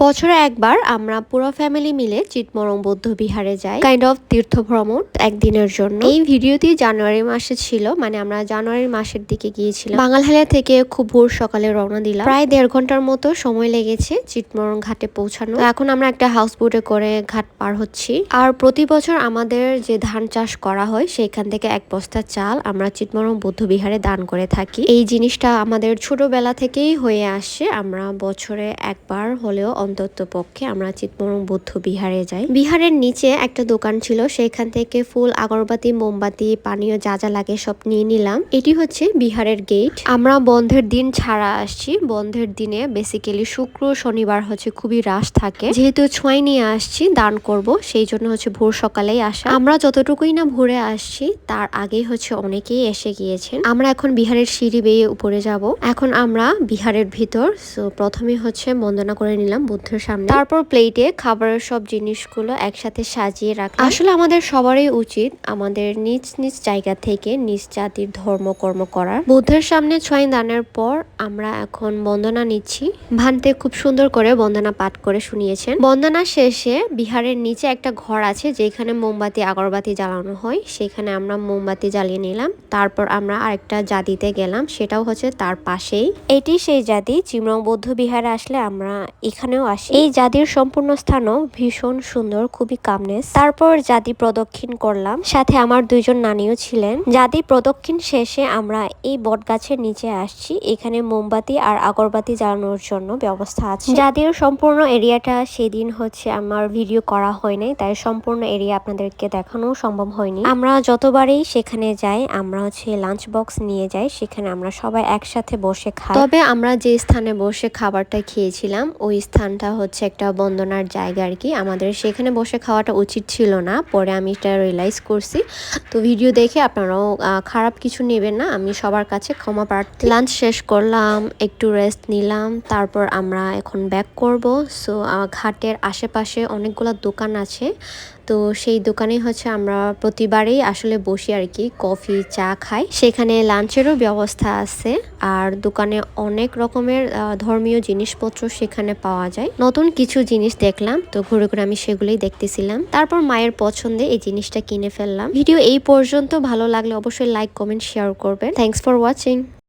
বছরে একবার আমরা পুরো ফ্যামিলি মিলে চিতমরং বৌদ্ধ বিহারে যাই, কাইন্ড অফ তীর্থ ভ্রমণ একদিনের জন্য। এই ভিডিওটি জানুয়ারি মাসে ছিল, মানে আমরা জানুয়ারি মাসের দিকে গিয়েছিলাম। বাঙালহালিয়া থেকে খুব ভোর সকালে রওনা দিলাম। প্রায় 1.5 ঘন্টার মতো সময় লেগেছে চিতমরং ঘাটে পৌঁছানো। এখন আমরা একটা হাউস বোটে করে ঘাট পার হচ্ছি। আর প্রতি বছর আমাদের যে ধান চাষ করা হয় সেখান থেকে 1 বস্তা চাল আমরা চিতমরং বৌদ্ধ বিহারে দান করে থাকি। এই জিনিসটা আমাদের ছোটবেলা থেকেই হয়ে আসছে। আমরা বছরে একবার হলেও অন্তত পক্ষে আমরা চিতমরং বৌদ্ধ বিহারে যাই। বিহারের নিচে একটা দোকান ছিল, সেখান থেকে ফুল, আগরবাতি, মোমবাতি, পানীয় যা যা লাগে সব নিয়ে নিলাম। এটি হচ্ছে বিহারের গেট। আমরা বন্ধের দিন ছাড়া আসছি। বন্ধের দিনে বেসিক্যালি শুক্র শনিবার হচ্ছে খুবই রাশ থাকে। যেহেতু ছোঁয়াই নিয়ে আসছি, দান করব, সেই জন্য হচ্ছে ভোর সকালেই আসা। আমরা যতটুকুই না ভোরে আসছি তার আগেই হচ্ছে অনেকেই এসে গিয়েছেন। আমরা এখন বিহারের সিঁড়ি বেয়ে উপরে যাব। এখন আমরা বিহারের ভিতর। সো প্রথমে হচ্ছে বন্দনা করে নিলাম বুদ্ধের সামনে, তারপর প্লেটে খাবারের সব জিনিসগুলো একসাথে সাজিয়ে রাখলাম। আসলে আমাদের সবারই উচিত আমাদের নিজ নিজ জায়গা থেকে নিজ জাতির ধর্মকর্ম করার। বুদ্ধের সামনে ছোঁয়া দানের পর আমরা এখন বন্দনা নিচ্ছি। ভান্তে খুব সুন্দর করে বন্দনা পাঠ করে শুনিয়েছেন। বন্দনা শেষে বিহারের নিচে একটা ঘর আছে যেখানে মোমবাতি, আগরবাতি জ্বালানো হয়, সেখানে আমরা মোমবাতি জ্বালিয়ে নিলাম। তারপর আমরা আরেকটা জাদিতে গেলাম, সেটাও হচ্ছে তার পাশেই। এটি সেই জাদি। চিতমরং বৌদ্ধ বিহারে আসলে আমরা এখানেও আসি। এই জাদির সম্পূর্ণ স্থানও ভীষণ সুন্দর, খুবই কামনেস। তারপর জাদি প্রদক্ষিণ করলাম, সাথে আমার 2 জন নানিও ছিলেন। জাদি প্রদক্ষিণ শেষে আমরা এই বট গাছের নিচে আসছি। এখানে মোমবাতি আর আগরবাতি জ্বালানোর জন্য ব্যবস্থা আছে। জাদির সম্পূর্ণ এরিয়াটা সেদিন হচ্ছে আমার ভিডিও করা হয় নাই, তাই সম্পূর্ণ এরিয়া আপনাদেরকে দেখানো সম্ভব হয়নি। আমরা যতবারই সেখানে যাই আমরা হচ্ছে লাঞ্চ বক্স নিয়ে যাই, সেখানে আমরা সবাই একসাথে বসে খাই। তবে আমরা যে স্থানে বসে খাবারটা খেয়েছিলাম ওই স্থানটা হচ্ছে একটা বন্দনার জায়গা আর কি। আমাদের সেখানে বসে খাওয়াটা উচিত ছিল না, পরে আমি এটা রিয়েলাইজ করছি। তো ভিডিও দেখে আপনারাও খারাপ কিছু নেবেন না, আমি সবার কাছে ক্ষমা প্রার্থী। লাঞ্চ শেষ করলাম, একটু রেস্ট নিলাম, তারপর আমরা এখন ব্যাক করব। সো ঘাটের আশেপাশে অনেকগুলো দোকান আছে, তো সেই দোকানে হচ্ছে আমরা প্রতিবারই আসলে বসি আর কি, কফি চা খাই। সেখানে লাঞ্চেরও ব্যবস্থা আছে, আর দোকানে অনেক রকমের ধর্মীয় জিনিসপত্র সেখানে পাওয়া যায়। নতুন কিছু জিনিস দেখলাম, তো ঘুরে ঘুরে আমি সেগুলোই দেখতেছিলাম। তারপর মায়ের পছন্দে এই জিনিসটা কিনে ফেললাম। ভিডিও এই পর্যন্ত। ভালো লাগলে অবশ্যই লাইক, কমেন্ট, শেয়ার করবেন। Thanks for watching.